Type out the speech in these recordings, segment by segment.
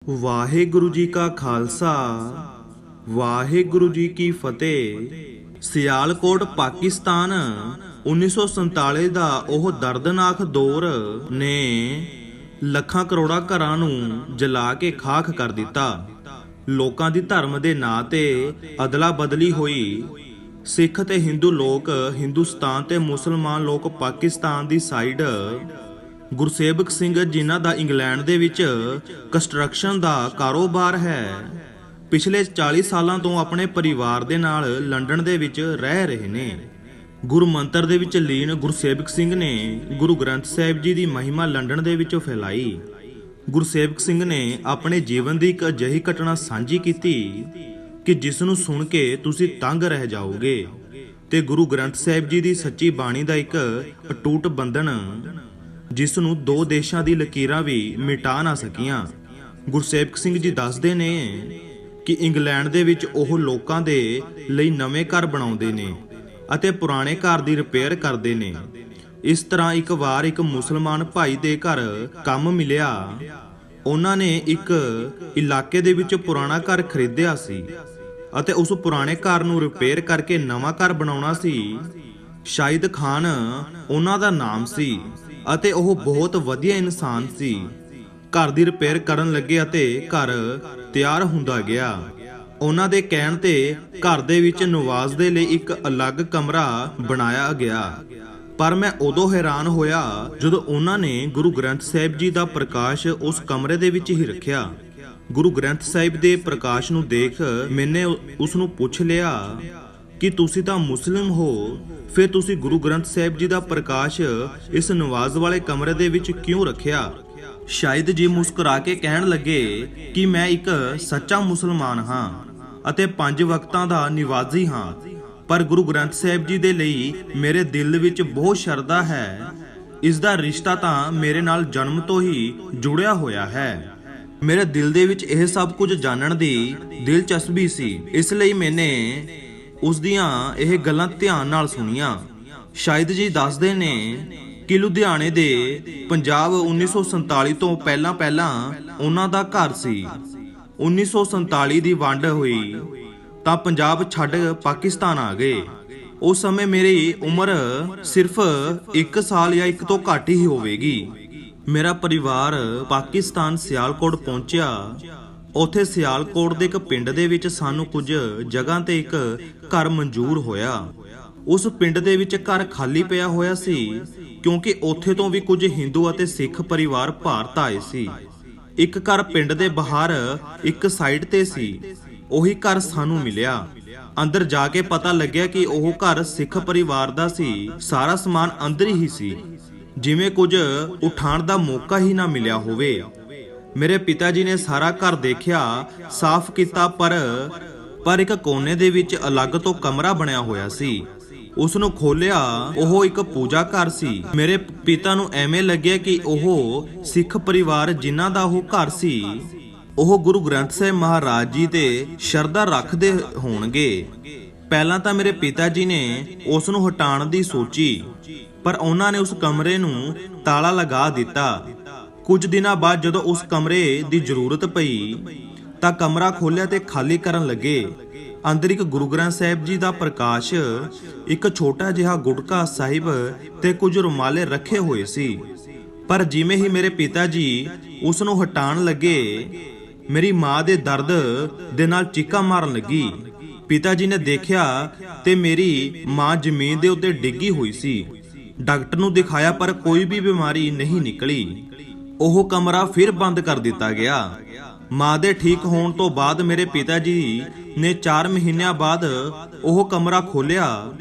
ਵਾਹਿਗੁਰੂ ਜੀ ਕਾ ਖਾਲਸਾ ਵਾਹਿਗੁਰੂ ਜੀ ਕੀ ਫਤਿਹ। ਸਿਆਲਕੋਟ ਪਾਕਿਸਤਾਨ 1947 ਦਾ ਉਹ ਦਰਦਨਾਕ ਦੌਰ ਨੇ ਲੱਖਾਂ ਕਰੋੜਾਂ ਘਰਾਂ ਨੂੰ ਜਲਾ ਕੇ ਖਾਕ ਕਰ ਦਿੱਤਾ। ਲੋਕਾਂ ਦੀ ਧਰਮ ਦੇ ਨਾਂ ਤੇ ਅਦਲਾ ਬਦਲੀ ਹੋਈ। ਸਿੱਖ ਤੇ ਹਿੰਦੂ ਲੋਕ ਹਿੰਦੁਸਤਾਨ ਤੇ ਮੁਸਲਮਾਨ ਲੋਕ ਪਾਕਿਸਤਾਨ ਦੀ ਸਾਈਡ। ਗੁਰਸੇਵਕ ਸਿੰਘ ਜਿਨ੍ਹਾਂ ਦਾ ਇੰਗਲੈਂਡ ਦੇ ਵਿੱਚ ਕੰਸਟਰਕਸ਼ਨ ਦਾ ਕਾਰੋਬਾਰ ਹੈ, ਪਿਛਲੇ 40 ਸਾਲਾਂ ਤੋਂ ਆਪਣੇ ਪਰਿਵਾਰ ਦੇ ਨਾਲ ਲੰਡਨ ਦੇ ਵਿੱਚ ਰਹਿ ਰਹੇ ਨੇ। ਗੁਰੂ ਮੰਤਰ ਦੇ ਵਿੱਚ ਲੀਨ ਗੁਰਸੇਵਕ ਸਿੰਘ ਨੇ ਗੁਰੂ ਗ੍ਰੰਥ ਸਾਹਿਬ ਜੀ ਦੀ ਮਹਿਮਾ ਲੰਡਨ ਦੇ ਵਿੱਚੋਂ ਫੈਲਾਈ। ਗੁਰਸੇਵਕ ਸਿੰਘ ਨੇ ਆਪਣੇ ਜੀਵਨ ਦੀ ਇੱਕ ਅਜਿਹੀ ਘਟਨਾ ਸਾਂਝੀ ਕੀਤੀ ਕਿ ਜਿਸ ਨੂੰ ਸੁਣ ਕੇ ਤੁਸੀਂ ਤੰਗ ਰਹਿ ਜਾਓਗੇ, ਤੇ ਗੁਰੂ ਗ੍ਰੰਥ ਸਾਹਿਬ ਜੀ ਦੀ ਸੱਚੀ ਬਾਣੀ ਦਾ ਇੱਕ ਅਟੁੱਟ ਬੰਧਨ ਜਿਸ ਨੂੰ ਦੋ ਦੇਸ਼ਾਂ ਦੀ ਲਕੀਰਾਂ ਵੀ ਮਿਟਾ ਨਾ ਸਕੀਆਂ। ਗੁਰਸੇਵਕ ਸਿੰਘ ਜੀ ਦੱਸਦੇ ਨੇ ਕਿ ਇੰਗਲੈਂਡ ਦੇ ਵਿੱਚ ਉਹ ਲੋਕਾਂ ਦੇ ਲਈ ਨਵੇਂ ਘਰ ਬਣਾਉਂਦੇ ਨੇ ਅਤੇ ਪੁਰਾਣੇ ਘਰ ਦੀ ਰਿਪੇਅਰ ਕਰਦੇ ਨੇ। ਇਸ ਤਰ੍ਹਾਂ ਇੱਕ ਵਾਰ ਇੱਕ ਮੁਸਲਮਾਨ ਭਾਈ ਦੇ ਘਰ ਕੰਮ ਮਿਲਿਆ। ਉਹਨਾਂ ਨੇ ਇੱਕ ਇਲਾਕੇ ਦੇ ਵਿੱਚ ਪੁਰਾਣਾ ਘਰ ਖਰੀਦਿਆ ਸੀ ਅਤੇ ਉਸ ਪੁਰਾਣੇ ਘਰ ਨੂੰ ਰਿਪੇਅਰ ਕਰਕੇ ਨਵਾਂ ਘਰ ਬਣਾਉਣਾ ਸੀ। ਸ਼ਾਹਿਦ ਖਾਨ ਉਹਨਾਂ ਦਾ ਨਾਮ ਸੀ ਅਤੇ ਉਹ ਬਹੁਤ ਵਧੀਆ ਇਨਸਾਨ ਸੀ। ਘਰ ਦੀ ਰਿਪੇਅਰ ਕਰਨ ਲੱਗੇ ਅਤੇ ਘਰ ਤਿਆਰ ਹੁੰਦਾ ਗਿਆ। ਉਹਨਾਂ ਦੇ ਕਹਿਣ ਤੇ ਘਰ ਦੇ ਵਿੱਚ ਨਵਾਜ਼ ਦੇ ਲਈ ਇੱਕ ਅਲੱਗ ਕਮਰਾ ਬਣਾਇਆ ਗਿਆ। ਪਰ ਮੈਂ ਉਦੋਂ ਹੈਰਾਨ ਹੋਇਆ ਜਦੋਂ ਉਹਨਾਂ ਨੇ ਗੁਰੂ ਗ੍ਰੰਥ ਸਾਹਿਬ ਜੀ ਦਾ ਪ੍ਰਕਾਸ਼ ਉਸ ਕਮਰੇ ਦੇ ਵਿੱਚ ਹੀ ਰੱਖਿਆ। ਗੁਰੂ ਗ੍ਰੰਥ ਸਾਹਿਬ ਦੇ ਪ੍ਰਕਾਸ਼ ਨੂੰ ਦੇਖ ਮੈਨੇ ਉਸ ਨੂੰ ਪੁੱਛ ਲਿਆ ਕਿ ਤੁਸੀਂ ਤਾਂ ਮੁਸਲਿਮ ਹੋ, ਫਿਰ ਤੁਸੀਂ ਗੁਰੂ ਗ੍ਰੰਥ ਸਾਹਿਬ ਜੀ ਦਾ ਪ੍ਰਕਾਸ਼ ਇਸ ਨਵਾਜ਼ ਵਾਲੇ ਕਮਰੇ ਦੇ ਵਿੱਚ ਕਿਉਂ ਰੱਖਿਆ? ਸ਼ਾਇਦ ਜੀ ਮੁਸਕਰਾ ਕੇ ਕਹਿਣ ਲੱਗੇ ਕਿ ਮੈਂ ਇੱਕ ਸੱਚਾ ਮੁਸਲਮਾਨ ਹਾਂ ਅਤੇ 5 ਵਕਤਾਂ ਦਾ ਨਿਵਾਜ਼ੀ ਹਾਂ, ਪਰ ਗੁਰੂ ਗ੍ਰੰਥ ਸਾਹਿਬ ਜੀ ਦੇ ਲਈ ਮੇਰੇ ਦਿਲ ਵਿੱਚ ਬਹੁਤ ਸ਼ਰਧਾ ਹੈ। ਇਸ ਦਾ ਰਿਸ਼ਤਾ ਤਾਂ ਮੇਰੇ ਨਾਲ ਜਨਮ ਤੋਂ ਹੀ ਜੁੜਿਆ ਹੋਇਆ ਹੈ। ਮੇਰੇ ਦਿਲ ਦੇ ਵਿੱਚ ਇਹ ਸਭ ਕੁਝ ਜਾਣਨ ਦੀ ਦਿਲਚਸਪੀ ਸੀ, ਇਸ ਲਈ ਮੈਨੇ ਉਸ ਦੀਆਂ ਇਹ ਗੱਲਾਂ ਧਿਆਨ ਨਾਲ ਸੁਣੀਆਂ। ਸ਼ਾਇਦ ਜੀ ਦੱਸਦੇ ਨੇ ਕਿ ਲੁਧਿਆਣੇ ਦੇ ਪੰਜਾਬ 1947 ਤੋਂ ਪਹਿਲਾਂ ਉਹਨਾਂ ਦਾ ਘਰ ਸੀ। 1947 ਦੀ ਵੰਡ ਹੋਈ ਤਾਂ ਪੰਜਾਬ ਛੱਡ ਪਾਕਿਸਤਾਨ ਆ ਗਏ। ਉਸ ਸਮੇਂ ਮੇਰੀ ਉਮਰ ਸਿਰਫ 1 ਸਾਲ ਜਾਂ 1 ਤੋਂ ਘੱਟ ਹੀ ਹੋਵੇਗੀ। ਮੇਰਾ ਪਰਿਵਾਰ ਪਾਕਿਸਤਾਨ ਸਿਆਲਕੋਟ ਪਹੁੰਚਿਆ। ਉੱਥੇ ਸਿਆਲਕੋਟ ਦੇ ਇੱਕ ਪਿੰਡ ਦੇ ਵਿੱਚ ਸਾਨੂੰ ਕੁਝ ਜਗ੍ਹਾ ਤੇ ਇੱਕ ਘਰ ਮਨਜ਼ੂਰ ਹੋਇਆ। ਉਸ ਪਿੰਡ ਦੇ ਵਿੱਚ ਘਰ ਖਾਲੀ ਪਿਆ ਹੋਇਆ ਸੀ ਕਿਉਂਕਿ ਉੱਥੇ ਤੋਂ ਵੀ ਕੁਝ ਹਿੰਦੂ ਅਤੇ ਸਿੱਖ ਪਰਿਵਾਰ ਭਾਰਤ ਆਏ ਸੀ। ਇੱਕ ਘਰ ਪਿੰਡ ਦੇ ਬਾਹਰ ਇੱਕ ਸਾਈਡ ਤੇ ਸੀ, ਉਹੀ ਘਰ ਸਾਨੂੰ ਮਿਲਿਆ। ਅੰਦਰ ਜਾ ਕੇ ਪਤਾ ਲੱਗਿਆ ਕਿ ਉਹ ਘਰ ਸਿੱਖ ਪਰਿਵਾਰ ਦਾ ਸੀ। ਸਾਰਾ ਸਮਾਨ ਅੰਦਰ ਹੀ ਸੀ, ਜਿਵੇਂ ਕੁਝ ਉਠਾਉਣ ਦਾ ਮੌਕਾ ਹੀ ਨਾ ਮਿਲਿਆ ਹੋਵੇ। ਮੇਰੇ ਪਿਤਾ ਜੀ ਨੇ ਸਾਰਾ ਘਰ ਦੇਖਿਆ, ਸਾਫ਼ ਕੀਤਾ, ਪਰ ਇੱਕ ਕੋਨੇ ਦੇ ਵਿੱਚ ਅਲੱਗ ਤੋਂ ਕਮਰਾ ਬਣਿਆ ਹੋਇਆ ਸੀ। ਉਸ ਨੂੰ ਖੋਲਿਆ, ਉਹ ਇੱਕ ਪੂਜਾ ਘਰ ਸੀ। ਮੇਰੇ ਪਿਤਾ ਨੂੰ ਐਵੇਂ ਲੱਗਿਆ ਕਿ ਉਹ ਸਿੱਖ ਪਰਿਵਾਰ ਜਿਨ੍ਹਾਂ ਦਾ ਉਹ ਘਰ ਸੀ, ਉਹ ਗੁਰੂ ਗ੍ਰੰਥ ਸਾਹਿਬ ਮਹਾਰਾਜ ਜੀ ਤੇ ਸ਼ਰਧਾ ਰੱਖਦੇ ਹੋਣਗੇ। ਪਹਿਲਾਂ ਤਾਂ ਮੇਰੇ ਪਿਤਾ ਜੀ ਨੇ ਉਸ ਨੂੰ ਹਟਾਉਣ ਦੀ ਸੋਚੀ, ਪਰ ਉਹਨਾਂ ਨੇ ਉਸ ਕਮਰੇ ਨੂੰ ਤਾਲਾ ਲਗਾ ਦਿੱਤਾ। ਕੁਝ ਦਿਨਾਂ ਬਾਅਦ ਜਦੋਂ ਉਸ ਕਮਰੇ ਦੀ ਜ਼ਰੂਰਤ ਪਈ ਤਾਂ ਕਮਰਾ ਖੋਲ੍ਹਿਆ ਤੇ ਖਾਲੀ ਕਰਨ ਲੱਗੇ। ਅੰਦਰ ਇੱਕ ਗੁਰੂ ਗ੍ਰੰਥ ਸਾਹਿਬ ਜੀ ਦਾ ਪ੍ਰਕਾਸ਼, ਇੱਕ ਛੋਟਾ ਜਿਹਾ ਗੁਟਕਾ ਸਾਹਿਬ ਤੇ ਕੁਝ ਰੁਮਾਲੇ ਰੱਖੇ ਹੋਏ ਸੀ। ਪਰ ਜਿਵੇਂ ਹੀ ਮੇਰੇ ਪਿਤਾ ਜੀ ਉਸ ਨੂੰ ਹਟਾਉਣ ਲੱਗੇ, ਮੇਰੀ ਮਾਂ ਦੇ ਦਰਦ ਦੇ ਨਾਲ ਚੀਕਾਂ ਮਾਰਨ ਲੱਗੀ। ਪਿਤਾ ਜੀ ਨੇ ਦੇਖਿਆ ਤੇ ਮੇਰੀ ਮਾਂ ਜ਼ਮੀਨ ਦੇ ਉੱਤੇ ਡਿੱਗੀ ਹੋਈ ਸੀ। ਡਾਕਟਰ ਨੂੰ ਦਿਖਾਇਆ ਪਰ ਕੋਈ ਵੀ ਬਿਮਾਰੀ ਨਹੀਂ ਨਿਕਲੀ। ਉਹ ਕਮਰਾ ਫਿਰ ਬੰਦ ਕਰ ਦਿੱਤਾ ਗਿਆ। ਮਾਂ ਦੇ ਠੀਕ ਹੋਣ ਤੋਂ ਬਾਅਦ ਮੇਰੇ ਪਿਤਾ ਜੀ ਨੇ 4 ਮਹੀਨਿਆਂ ਬਾਅਦ ਉਹ ਕਮਰਾ ਖੋਲ੍ਹਿਆ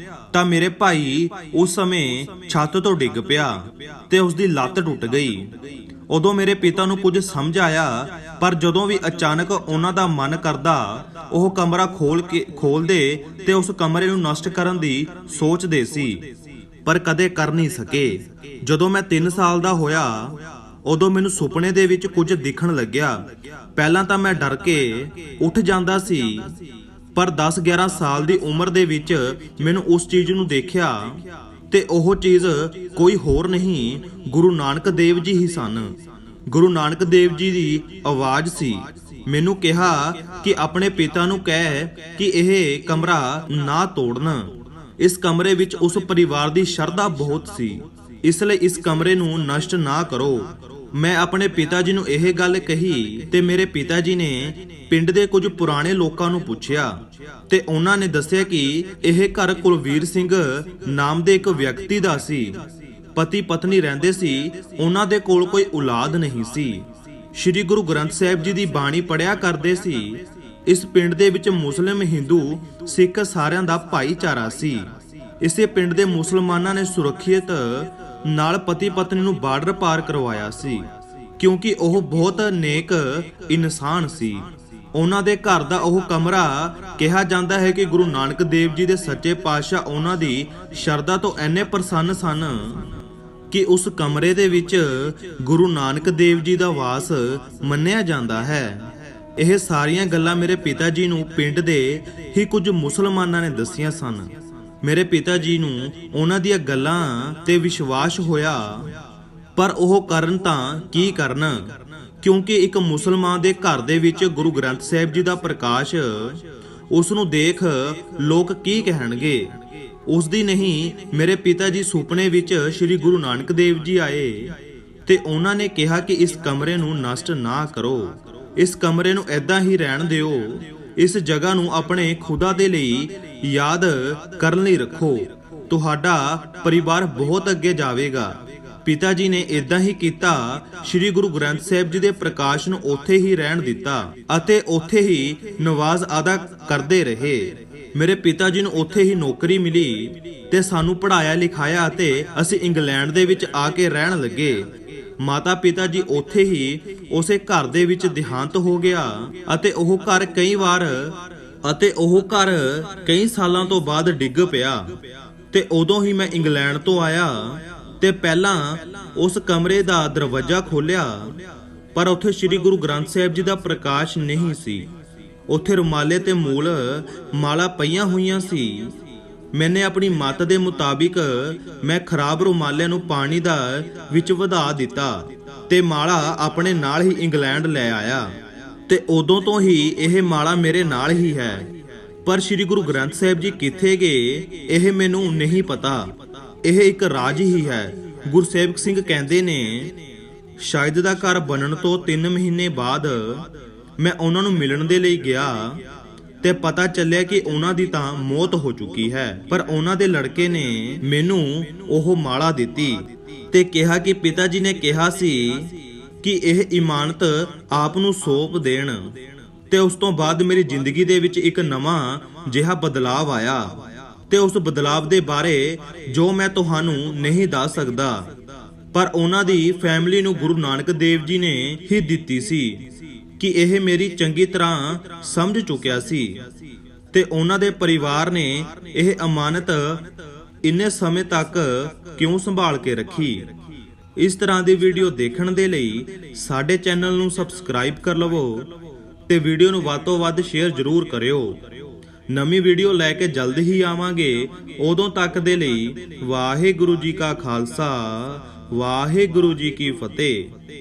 ਤਾਂ ਮੇਰੇ ਭਾਈ ਉਸ ਸਮੇਂ ਛੱਤ ਤੋਂ ਡਿੱਗ ਪਿਆ ਤੇ ਉਸ ਦੀ ਲੱਤ ਟੁੱਟ ਗਈ। ਉਦੋਂ ਮੇਰੇ ਪਿਤਾ ਨੂੰ ਕੁਝ ਸਮਝ ਆਇਆ, ਪਰ ਜਦੋਂ ਵੀ ਅਚਾਨਕ ਉਹਨਾਂ ਦਾ ਮਨ ਕਰਦਾ ਉਹ ਕਮਰਾ ਖੋਲਦੇ ਤੇ ਉਸ ਕਮਰੇ ਨੂੰ ਨਸ਼ਟ ਕਰਨ ਦੀ ਸੋਚਦੇ ਸੀ, ਪਰ ਕਦੇ ਕਰ ਨਹੀਂ ਸਕੇ। ਜਦੋਂ ਮੈਂ 3 ਸਾਲ ਦਾ ਹੋਇਆ ਉਦੋਂ ਮੈਨੂੰ ਸੁਪਨੇ ਦੇ ਵਿੱਚ ਕੁਝ ਦਿਖਣ ਲੱਗਿਆ। ਪਹਿਲਾਂ ਤਾਂ ਮੈਂ ਡਰ ਕੇ ਉੱਠ ਜਾਂਦਾ ਸੀ, ਪਰ 10-11 ਸਾਲ ਦੀ ਉਮਰ ਦੇ ਵਿੱਚ ਮੈਨੂੰ ਉਸ ਚੀਜ਼ ਨੂੰ ਦੇਖਿਆ ਤੇ ਉਹ ਚੀਜ਼ ਕੋਈ ਹੋਰ ਨਹੀਂ, ਗੁਰੂ ਨਾਨਕ ਦੇਵ ਜੀ ਹੀ ਸਨ। ਗੁਰੂ ਨਾਨਕ ਦੇਵ ਜੀ ਦੀ ਆਵਾਜ਼ ਸੀ। ਮੈਨੂੰ ਕਿਹਾ ਕਿ ਆਪਣੇ ਪਿਤਾ ਨੂੰ ਕਹਿ ਕਿ ਇਹ ਕਮਰਾ ਨਾ ਤੋੜਨ। ਇਸ ਕਮਰੇ ਵਿੱਚ ਉਸ ਪਰਿਵਾਰ ਦੀ ਸ਼ਰਧਾ ਬਹੁਤ ਸੀ, ਇਸ ਲਈ ਇਸ ਕਮਰੇ ਨੂੰ ਨਸ਼ਟ ਨਾ ਕਰੋ। ਮੈਂ ਆਪਣੇ ਪਿਤਾ ਜੀ ਨੂੰ ਇਹ ਗੱਲ ਕਹੀ ਤੇ ਮੇਰੇ ਪਿਤਾ ਜੀ ਨੇ ਪਿੰਡ ਦੇ ਕੁਝ ਪੁਰਾਣੇ ਲੋਕਾਂ ਨੂੰ ਪੁੱਛਿਆ ਤੇ ਉਹਨਾਂ ਨੇ ਦੱਸਿਆ ਕਿ ਇਹ ਘਰ ਕੁਲਵੀਰ ਸਿੰਘ ਨਾਮ ਦੇ ਇੱਕ ਵਿਅਕਤੀ ਦਾ ਸੀ। ਪਤੀ ਪਤਨੀ ਰਹਿੰਦੇ ਸੀ, ਉਹਨਾਂ ਦੇ ਕੋਲ ਕੋਈ ਔਲਾਦ ਨਹੀਂ ਸੀ। ਸ੍ਰੀ ਗੁਰੂ ਗ੍ਰੰਥ ਸਾਹਿਬ ਜੀ ਦੀ ਬਾਣੀ ਪੜਿਆ ਕਰਦੇ ਸੀ। ਇਸ ਪਿੰਡ ਦੇ ਵਿੱਚ ਮੁਸਲਿਮ, ਹਿੰਦੂ, ਸਿੱਖ ਸਾਰਿਆਂ ਦਾ ਭਾਈਚਾਰਾ ਸੀ। ਇਸੇ ਪਿੰਡ ਦੇ ਮੁਸਲਮਾਨਾਂ ਨੇ ਸੁਰੱਖਿਅਤ ਨਾਲ ਪਤੀ ਪਤਨੀ ਨੂੰ ਬਾਰਡਰ ਪਾਰ ਕਰਵਾਇਆ ਸੀ, ਕਿਉਂਕਿ ਉਹ ਬਹੁਤ ਨੇਕ ਇਨਸਾਨ ਸੀ। ਉਹਨਾਂ ਦੇ ਘਰ ਦਾ ਉਹ ਕਮਰਾ ਕਿਹਾ ਜਾਂਦਾ ਹੈ ਕਿ ਗੁਰੂ ਨਾਨਕ ਦੇਵ ਜੀ ਦੇ ਸੱਚੇ ਪਾਤਸ਼ਾਹ ਉਹਨਾਂ ਦੀ ਸ਼ਰਧਾ ਤੋਂ ਇੰਨੇ ਪ੍ਰਸੰਨ ਸਨ ਕਿ ਉਸ ਕਮਰੇ ਦੇ ਵਿੱਚ ਗੁਰੂ ਨਾਨਕ ਦੇਵ ਜੀ ਦਾ ਵਾਸ ਮੰਨਿਆ ਜਾਂਦਾ ਹੈ। ਇਹ ਸਾਰੀਆਂ ਗੱਲਾਂ ਮੇਰੇ ਪਿਤਾ ਜੀ ਨੂੰ ਪਿੰਡ ਦੇ ਹੀ ਕੁਝ ਮੁਸਲਮਾਨਾਂ ਨੇ ਦੱਸੀਆਂ ਸਨ। ਮੇਰੇ ਪਿਤਾ ਜੀ ਨੂੰ ਉਹਨਾਂ ਦੀਆਂ ਗੱਲਾਂ ਤੇ ਵਿਸ਼ਵਾਸ ਹੋਇਆ, ਪਰ ਉਹ ਕਰਨ ਤਾਂ ਕੀ ਕਰਨ, ਕਿਉਂਕਿ ਇੱਕ ਮੁਸਲਮਾਨ ਦੇ ਘਰ ਦੇ ਵਿੱਚ ਗੁਰੂ ਗ੍ਰੰਥ ਸਾਹਿਬ ਜੀ ਦਾ ਪ੍ਰਕਾਸ਼, ਉਸ ਨੂੰ ਦੇਖ ਲੋਕ ਕੀ ਕਹਿਣਗੇ। ਉਸ ਦੀ ਨਹੀਂ, ਮੇਰੇ ਪਿਤਾ ਜੀ ਸੁਪਨੇ ਵਿੱਚ ਸ੍ਰੀ ਗੁਰੂ ਨਾਨਕ ਦੇਵ ਜੀ ਆਏ ਤੇ ਉਹਨਾਂ ਨੇ ਕਿਹਾ ਕਿ ਇਸ ਕਮਰੇ ਨੂੰ ਨਸ਼ਟ ਨਾ ਕਰੋ, ਇਸ ਕਮਰੇ ਨੂੰ ਏਦਾਂ ਹੀ ਰਹਿਣ ਦਿਓ, ਇਸ ਜਗ੍ਹਾ ਨੂੰ ਆਪਣੇ ਖੁਦਾ ਦੇ ਲਈ ਯਾਦ ਕਰਨ ਲਈ ਰੱਖੋ, ਤੁਹਾਡਾ ਪਰਿਵਾਰ ਬਹੁਤ ਅੱਗੇ ਜਾਵੇਗਾ। ਪਿਤਾ ਜੀ ਨੇ ਇਦਾਂ ਹੀ ਕੀਤਾ। ਸ੍ਰੀ ਗੁਰੂ ਗ੍ਰੰਥ ਸਾਹਿਬ ਜੀ ਦੇ ਪ੍ਰਕਾਸ਼ ਨੂੰ ਉੱਥੇ ਹੀ ਰਹਿਣ ਦਿੱਤਾ ਅਤੇ ਉੱਥੇ ਹੀ ਨਵਾਜ਼ ਅਦਾ ਕਰਦੇ ਰਹੇ। ਮੇਰੇ ਪਿਤਾ ਜੀ ਨੂੰ ਉੱਥੇ ਹੀ ਨੌਕਰੀ ਮਿਲੀ ਤੇ ਸਾਨੂੰ ਪੜ੍ਹਾਇਆ ਲਿਖਾਇਆ ਅਤੇ ਅਸੀਂ ਇੰਗਲੈਂਡ ਦੇ ਵਿੱਚ ਆ ਕੇ ਰਹਿਣ ਲੱਗੇ। ਮਾਤਾ ਪਿਤਾ ਜੀ ਉੱਥੇ ਹੀ ਉਸੇ ਘਰ ਦੇ ਵਿੱਚ ਦੇਹਾਂਤ ਹੋ ਗਿਆ ਅਤੇ ਉਹ ਘਰ ਕਈ ਸਾਲਾਂ ਤੋਂ ਬਾਅਦ ਡਿੱਗ ਪਿਆ ਤੇ ਉਦੋਂ ਹੀ ਮੈਂ ਇੰਗਲੈਂਡ ਤੋਂ ਆਇਆ ਤੇ ਪਹਿਲਾਂ ਉਸ ਕਮਰੇ ਦਾ ਦਰਵਾਜ਼ਾ ਖੋਲ੍ਹਿਆ, ਪਰ ਉੱਥੇ ਸ੍ਰੀ ਗੁਰੂ ਗ੍ਰੰਥ ਸਾਹਿਬ ਜੀ ਦਾ ਪ੍ਰਕਾਸ਼ ਨਹੀਂ ਸੀ। ਉੱਥੇ ਰੁਮਾਲੇ ਤੇ ਮੂਲ ਮਾਲਾ ਪਈਆਂ ਹੋਈਆਂ ਸੀ। ਮੈਨੇ ਆਪਣੀ ਮੱਤ ਦੇ ਮੁਤਾਬਿਕ ਮੈਂ ਖਰਾਬ ਰੁਮਾਲਿਆਂ ਨੂੰ ਪਾਣੀ ਦਾ ਵਿੱਚ ਵਧਾ ਦਿੱਤਾ ਤੇ ਮਾਲਾ ਆਪਣੇ ਨਾਲ ਹੀ ਇੰਗਲੈਂਡ ਲੈ ਆਇਆ ਤੇ ਉਦੋਂ ਤੋਂ ਹੀ ਇਹ ਮਾਲਾ ਮੇਰੇ ਨਾਲ ਹੀ ਹੈ। ਪਰ ਸ੍ਰੀ ਗੁਰੂ ਗ੍ਰੰਥ ਸਾਹਿਬ ਜੀ ਕਿੱਥੇ ਗਏ ਇਹ ਮੈਨੂੰ ਨਹੀਂ ਪਤਾ। ਇਹ ਇੱਕ ਰਾਜ ਹੀ ਹੈ। ਗੁਰਸੇਵਕ ਸਿੰਘ ਕਹਿੰਦੇ ਨੇ ਸ਼ਾਇਦ ਦਾ ਘਰ ਬਣਨ ਤੋਂ 3 ਮਹੀਨੇ ਬਾਅਦ ਮੈਂ ਉਹਨਾਂ ਨੂੰ ਮਿਲਣ ਦੇ ਲਈ ਗਿਆ ਤੇ ਪਤਾ ਚੱਲਿਆ ਕਿ ਉਹਨਾਂ ਦੀ ਤਾਂ ਮੌਤ ਹੋ ਚੁੱਕੀ ਹੈ, ਪਰ ਉਹਨਾਂ ਦੇ ਲੜਕੇ ਨੇ ਮੈਨੂੰ ਉਹ ਮਾਲਾ ਦਿੱਤੀ ਤੇ ਕਿਹਾ ਕਿ ਪਿਤਾ ਜੀ ਨੇ ਕਿਹਾ ਸੀ ਕਿ ਇਹ ਇਮਾਨਤ ਆਪ ਨੂੰ ਸੌਂਪ ਦੇਣ। ਤੇ ਉਸ ਤੋਂ ਬਾਅਦ ਮੇਰੀ ਜ਼ਿੰਦਗੀ ਦੇ ਵਿੱਚ ਇੱਕ ਨਵਾਂ ਜਿਹਾ ਬਦਲਾਵ ਆਇਆ ਤੇ ਉਸ ਬਦਲਾਵ ਦੇ ਬਾਰੇ ਜੋ ਮੈਂ ਤੁਹਾਨੂੰ ਨਹੀਂ ਦੱਸ ਸਕਦਾ, ਪਰ ਉਹਨਾਂ ਦੀ ਫੈਮਿਲੀ ਨੂੰ ਗੁਰੂ ਨਾਨਕ ਦੇਵ ਜੀ ਨੇ ਹੀ ਦਿੱਤੀ ਸੀ ਕਿ ਇਹ ਮੇਰੀ ਚੰਗੀ ਤਰ੍ਹਾਂ ਸਮਝ ਚੁੱਕਿਆ ਸੀ ਤੇ ਉਹਨਾਂ ਦੇ ਪਰਿਵਾਰ ਨੇ ਇਹ ਅਮਾਨਤ ਇੰਨੇ ਸਮੇਂ ਤੱਕ ਕਿਉਂ ਸੰਭਾਲ ਕੇ ਰੱਖੀ। ਇਸ ਤਰ੍ਹਾਂ ਦੀ ਵੀਡੀਓ ਦੇਖਣ ਦੇ ਲਈ ਸਾਡੇ ਚੈਨਲ ਨੂੰ ਸਬਸਕ੍ਰਾਈਬ ਕਰ ਲਵੋ ਤੇ ਵੀਡੀਓ ਨੂੰ ਵੱਧ ਤੋਂ ਵੱਧ ਸ਼ੇਅਰ ਜ਼ਰੂਰ ਕਰਿਓ। ਨਵੀਂ ਵੀਡੀਓ ਲੈ ਕੇ ਜਲਦ ਹੀ ਆਵਾਂਗੇ। ਉਦੋਂ ਤੱਕ ਦੇ ਲਈ ਵਾਹਿਗੁਰੂ ਜੀ ਕਾ ਖਾਲਸਾ, ਵਾਹਿਗੁਰੂ ਜੀ ਕੀ ਫਤਿਹ।